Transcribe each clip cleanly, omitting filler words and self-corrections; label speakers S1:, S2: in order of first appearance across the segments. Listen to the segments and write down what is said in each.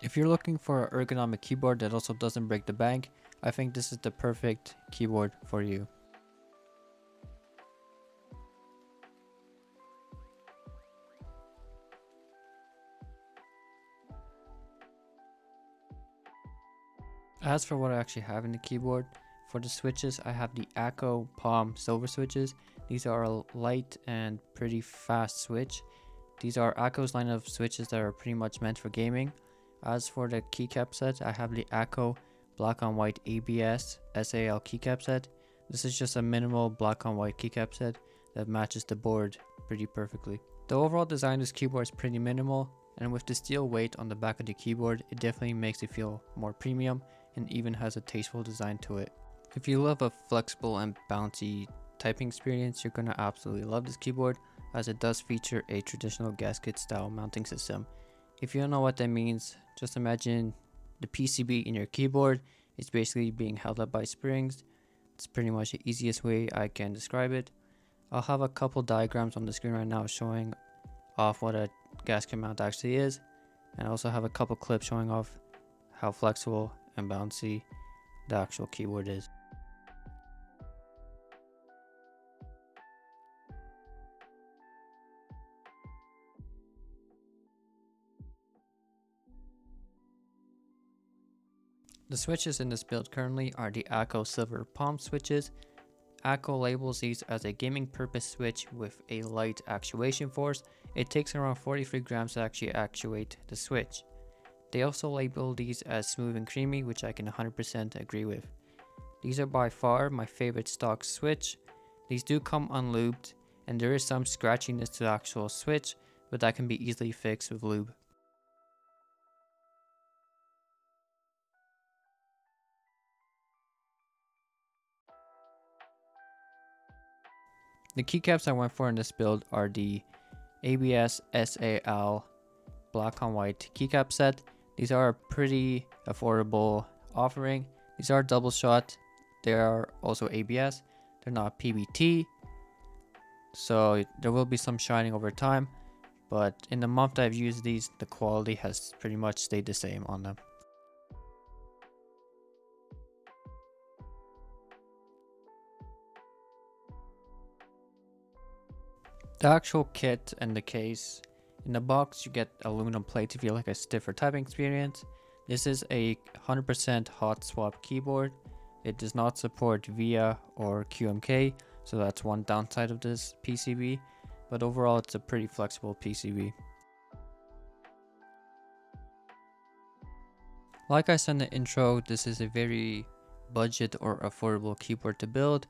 S1: If you're looking for an ergonomic keyboard that also doesn't break the bank, I think this is the perfect keyboard for you. As for what I actually have in the keyboard, for the switches I have the Akko Palm Silver switches. These are a light and pretty fast switch. These are Akko's line of switches that are pretty much meant for gaming. As for the keycap set, I have the Akko black on white ABS SAL keycap set. This is just a minimal black on white keycap set that matches the board pretty perfectly. The overall design of this keyboard is pretty minimal, and with the steel weight on the back of the keyboard, it definitely makes it feel more premium and even has a tasteful design to it. If you love a flexible and bouncy typing experience, you're gonna absolutely love this keyboard, as it does feature a traditional gasket style mounting system. If you don't know what that means, just imagine the PCB in your keyboard is basically being held up by springs. It's pretty much the easiest way I can describe it. I'll have a couple diagrams on the screen right now showing off what a gasket mount actually is, and I also have a couple clips showing off how flexible and bouncy the actual keyboard is. The switches in this build currently are the Akko Silver Palm switches. Akko labels these as a gaming purpose switch with a light actuation force. It takes around 43 grams to actually actuate the switch. They also label these as smooth and creamy, which I can 100% agree with. These are by far my favorite stock switch. These do come unlubed, and there is some scratchiness to the actual switch, but that can be easily fixed with lube. The keycaps I went for in this build are the ABS SAL black on white keycap set. These are a pretty affordable offering. These are double shot. They are also ABS. They're not PBT, so there will be some shining over time, but in the month I've used these, the quality has pretty much stayed the same on them. The actual kit and the case. In the box you get aluminum plate to feel like a stiffer typing experience. This is a 100% hot swap keyboard. It does not support VIA or QMK, so that's one downside of this PCB, but overall it's a pretty flexible PCB. Like I said in the intro, this is a very budget or affordable keyboard to build.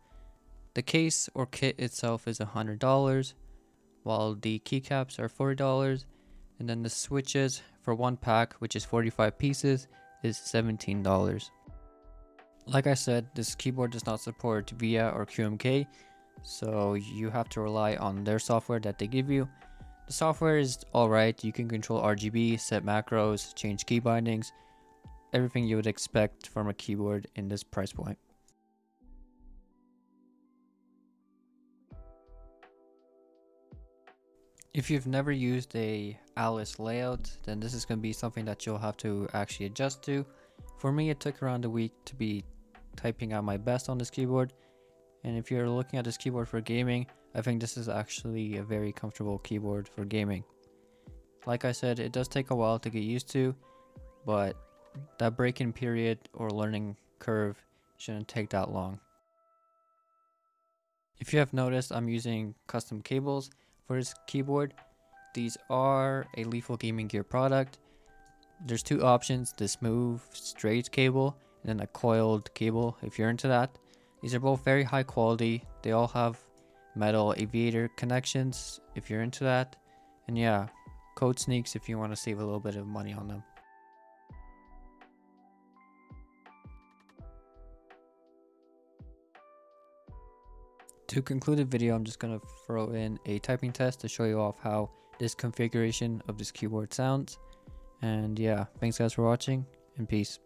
S1: The case or kit itself is $100, while the keycaps are $40, and then the switches for one pack, which is 45 pieces, is $17. Like I said, this keyboard does not support VIA or QMK, so you have to rely on their software that they give you. The software is alright. You can control RGB, set macros, change key bindings, everything you would expect from a keyboard in this price point. If you've never used a Alice layout, then this is going to be something that you'll have to actually adjust to. For me, it took around a week to be typing out my best on this keyboard, and if you're looking at this keyboard for gaming, I think this is actually a very comfortable keyboard for gaming. Like I said, it does take a while to get used to, but that break-in period or learning curve shouldn't take that long. If you have noticed, I'm using custom cables for this keyboard. These are a Lethal Gaming Gear product. There's two options: the smooth straight cable and then a coiled cable if you're into that. These are both very high quality. They all have metal aviator connections if you're into that, and yeah, code sneaks if you want to save a little bit of money on them. To conclude the video, I'm just going to throw in a typing test to show you off how this configuration of this keyboard sounds. And yeah, thanks guys for watching, and peace.